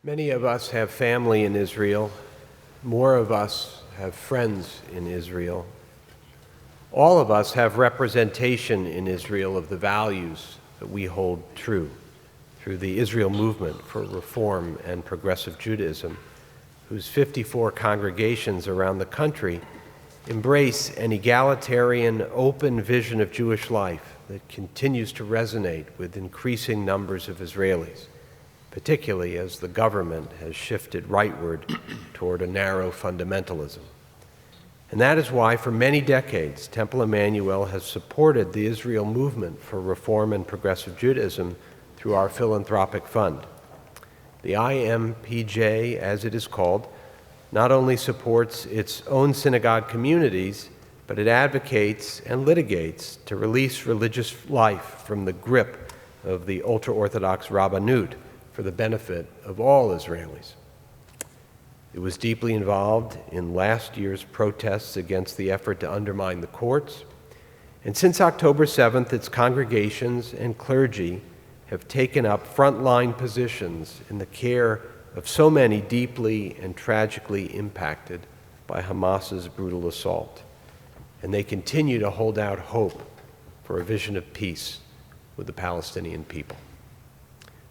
Many of us have family in Israel. More of us have friends in Israel. All of us have representation in Israel of the values that we hold true through the Israel Movement for Reform and Progressive Judaism, whose 54 congregations around the country embrace an egalitarian, open vision of Jewish life that continues to resonate with increasing numbers of Israelis, particularly as the government has shifted rightward toward a narrow fundamentalism. And that is why, for many decades, Temple Emanu-El has supported the Israel Movement for Reform and Progressive Judaism through our philanthropic fund. The IMPJ, as it is called, not only supports its own synagogue communities, but it advocates and litigates to release religious life from the grip of the ultra-Orthodox Rabbanut for the benefit of all Israelis. It was deeply involved in last year's protests against the effort to undermine the courts, and since October 7th, its congregations and clergy have taken up frontline positions in the care of so many deeply and tragically impacted by Hamas's brutal assault. And they continue to hold out hope for a vision of peace with the Palestinian people.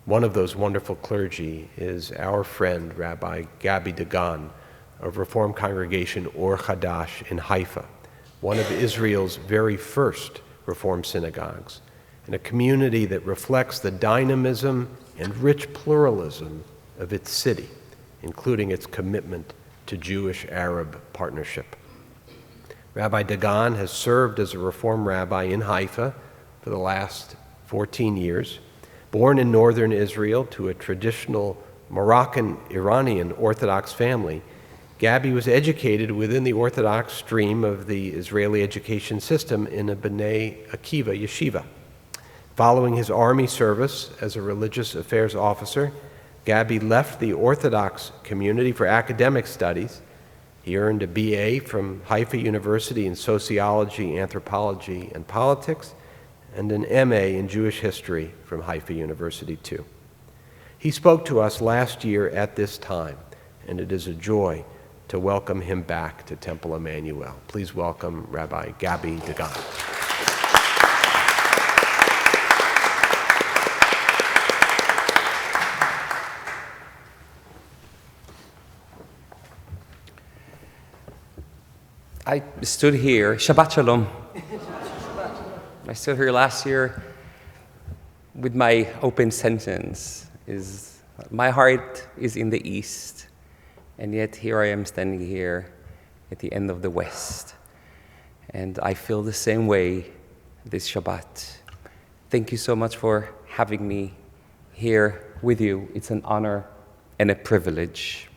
One of those wonderful clergy is our friend, Rabbi Gabby Dagan, of Reform Congregation Or Chadash in Haifa, one of Israel's very first Reform synagogues, and a community that reflects the dynamism and rich pluralism of its city, including its commitment to Jewish-Arab partnership. Rabbi Dagan has served as a Reform rabbi in Haifa for the last 14 years. Born in northern Israel to a traditional Moroccan-Iranian Orthodox family, Gabby was educated within the Orthodox stream of the Israeli education system in a B'nai Akiva yeshiva. Following his army service as a religious affairs officer, Gabby left the Orthodox community for academic studies. He earned a BA from Haifa University in sociology, anthropology, and politics, and an MA in Jewish history from Haifa University, too. He spoke to us last year at this time, and it is a joy to welcome him back to Temple Emanu-El. Please welcome Rabbi Gabby Dagan. I stood here, Shabbat Shalom. I stood here last year with my open sentence, my heart is in the east, and yet here I am standing here at the end of the west. And I feel the same way this Shabbat. Thank you so much for having me here with you. It's an honor and a privilege.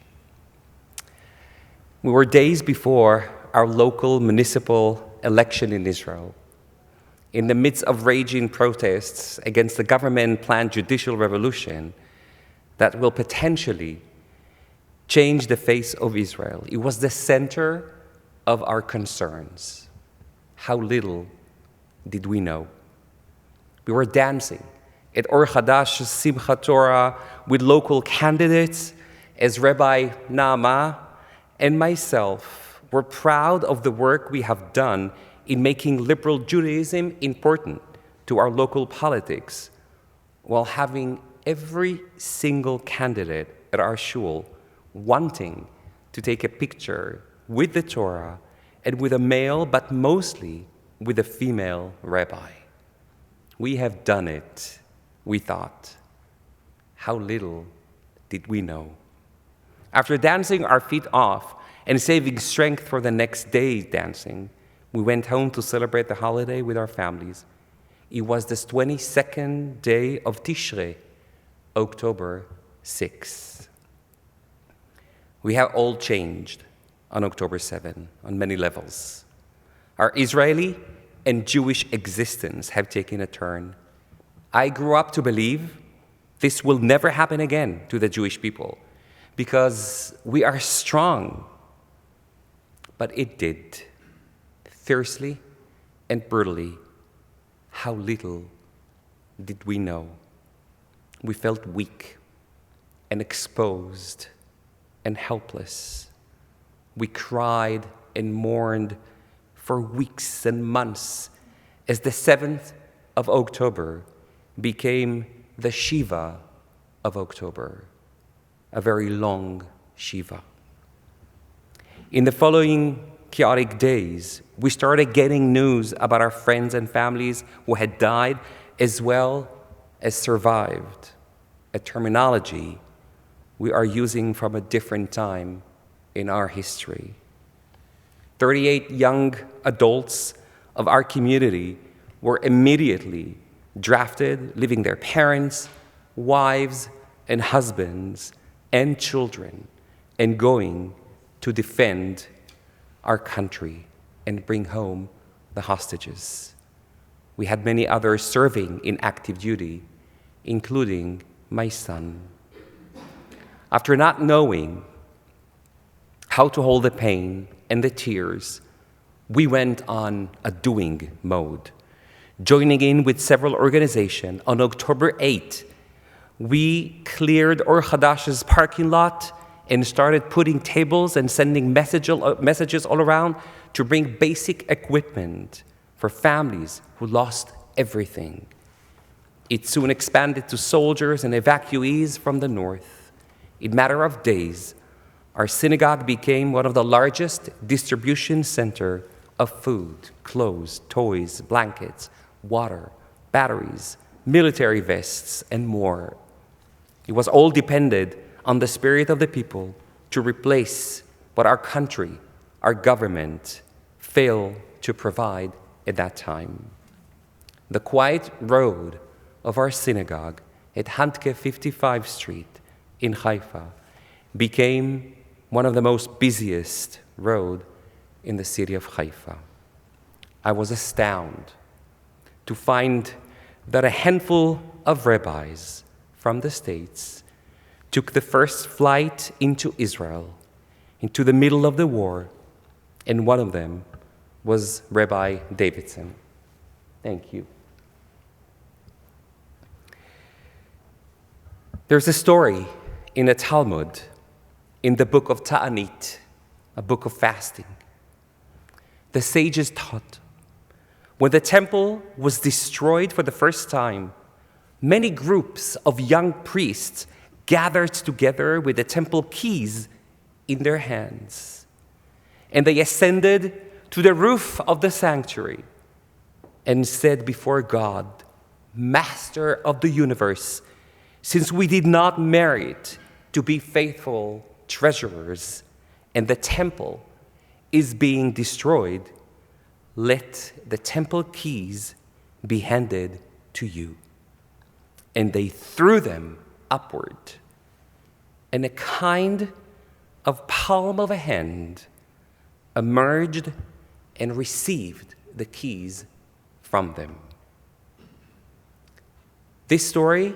We were days before our local municipal election in Israel. In the midst of raging protests against the government-planned judicial revolution that will potentially change the face of Israel. It was the center of our concerns. How little did we know? We were dancing at Or Chadash Simchat Torah with local candidates as Rabbi Naama and myself were proud of the work we have done in making liberal Judaism important to our local politics, while having every single candidate at our shul wanting to take a picture with the Torah and with a male, but mostly with a female rabbi. We have done it, we thought. How little did we know? After dancing our feet off and saving strength for the next day's dancing, we went home to celebrate the holiday with our families. It was the 22nd day of Tishrei, October 6th. We have all changed on October 7 on many levels. Our Israeli and Jewish existence have taken a turn. I grew up to believe this will never happen again to the Jewish people because we are strong. But it did. Fiercely and brutally. How little did we know? We felt weak. and exposed and helpless. We cried and mourned for weeks and months as the 7th of October became the Shiva of October, a very long Shiva. In the following chaotic days, we started getting news about our friends and families who had died as well as survived, a terminology we are using from a different time in our history. 38 young adults of our community were immediately drafted, leaving their parents, wives, and husbands and children, and going to defend our country and bring home the hostages. We had many others serving in active duty, including my son. After not knowing how to hold the pain and the tears, we went on a doing mode. Joining in with several organizations, on October 8th, we cleared Or Hadash's parking lot and started putting tables and sending messages all around to bring basic equipment for families who lost everything. It soon expanded to soldiers and evacuees from the north. In a matter of days, our synagogue became one of the largest distribution centers of food, clothes, toys, blankets, water, batteries, military vests, and more. It was all dependent on the spirit of the people to replace what our country, our government, failed to provide at that time. The quiet road of our synagogue at Handke 55th Street in Haifa became one of the most busiest roads in the city of Haifa. I was astounded to find that a handful of rabbis from the States took the first flight into Israel, into the middle of the war, and one of them was Rabbi Davidson. Thank you. There's a story in the Talmud, in the book of Ta'anit, a book of fasting. The sages taught, when the temple was destroyed for the first time, many groups of young priests gathered together with the temple keys in their hands. And they ascended to the roof of the sanctuary and said before God, Master of the universe, since we did not merit to be faithful treasurers and the temple is being destroyed, let the temple keys be handed to you. And they threw them upward, and a kind of palm of a hand emerged and received the keys from them. This story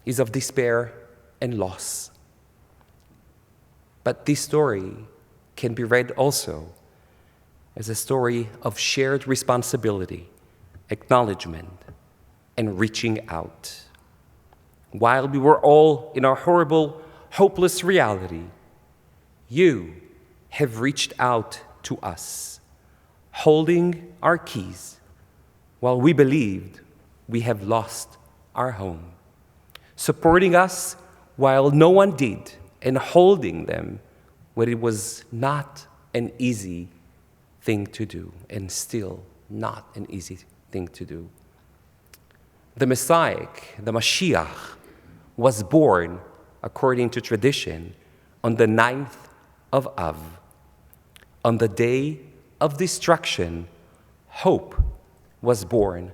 is of despair and loss. But this story can be read also as a story of shared responsibility, acknowledgement, and reaching out. While we were all in our horrible, hopeless reality, you have reached out to us, holding our keys while we believed we have lost our home, supporting us while no one did, and holding them when it was not an easy thing to do, and still not an easy thing to do. The Messiah, the Mashiach, was born, according to tradition, on the 9th of Av. On the day of destruction, hope was born,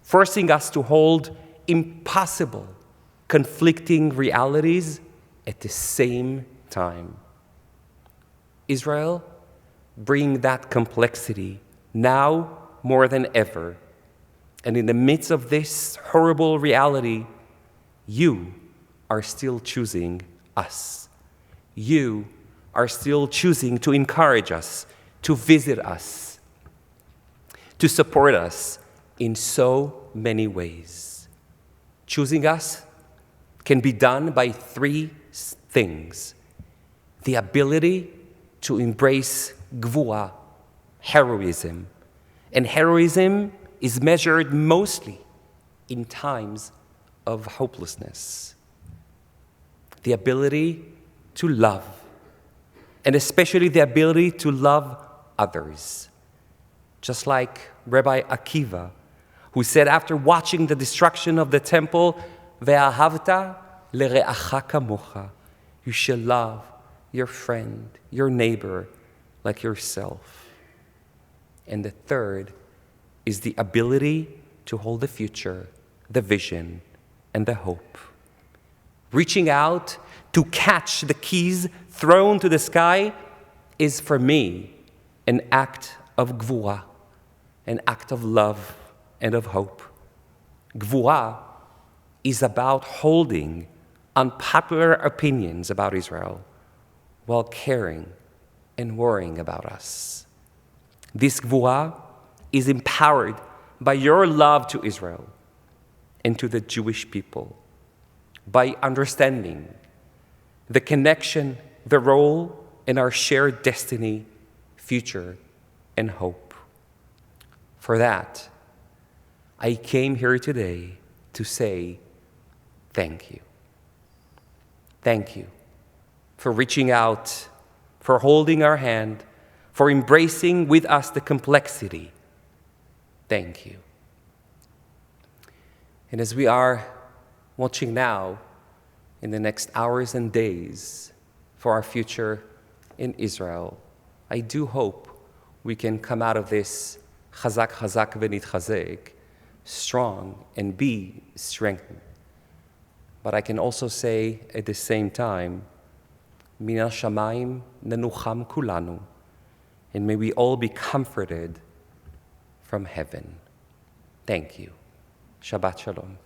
forcing us to hold impossible, conflicting realities at the same time. Israel, bring that complexity now more than ever. And in the midst of this horrible reality, you are still choosing us. You are still choosing to encourage us, to visit us, to support us in so many ways. Choosing us can be done by three things: the ability to embrace gvura, heroism. And heroism is measured mostly in times of hopelessness. The ability to love, and especially the ability to love others. Just like Rabbi Akiva, who said after watching the destruction of the temple, "Ve'ahavta lere'acha kamocha," you shall love your friend, your neighbor, like yourself. And the third is the ability to hold the future, the vision, and the hope. Reaching out to catch the keys thrown to the sky is, for me, an act of gvura, an act of love and of hope. Gvura is about holding unpopular opinions about Israel while caring and worrying about us. This gvura is empowered by your love to Israel and to the Jewish people, by understanding the connection, the role in our shared destiny, future, and hope. For that, I came here today to say thank you. Thank you for reaching out, for holding our hand, for embracing with us the complexity. Thank you. And as we are watching now, in the next hours and days, for our future in Israel, I do hope we can come out of this chazak chazak v'nitchazek, strong and be strengthened. But I can also say at the same time, min hashamayim nenucham kulanu, and may we all be comforted from heaven. Thank you. Shabbat shalom.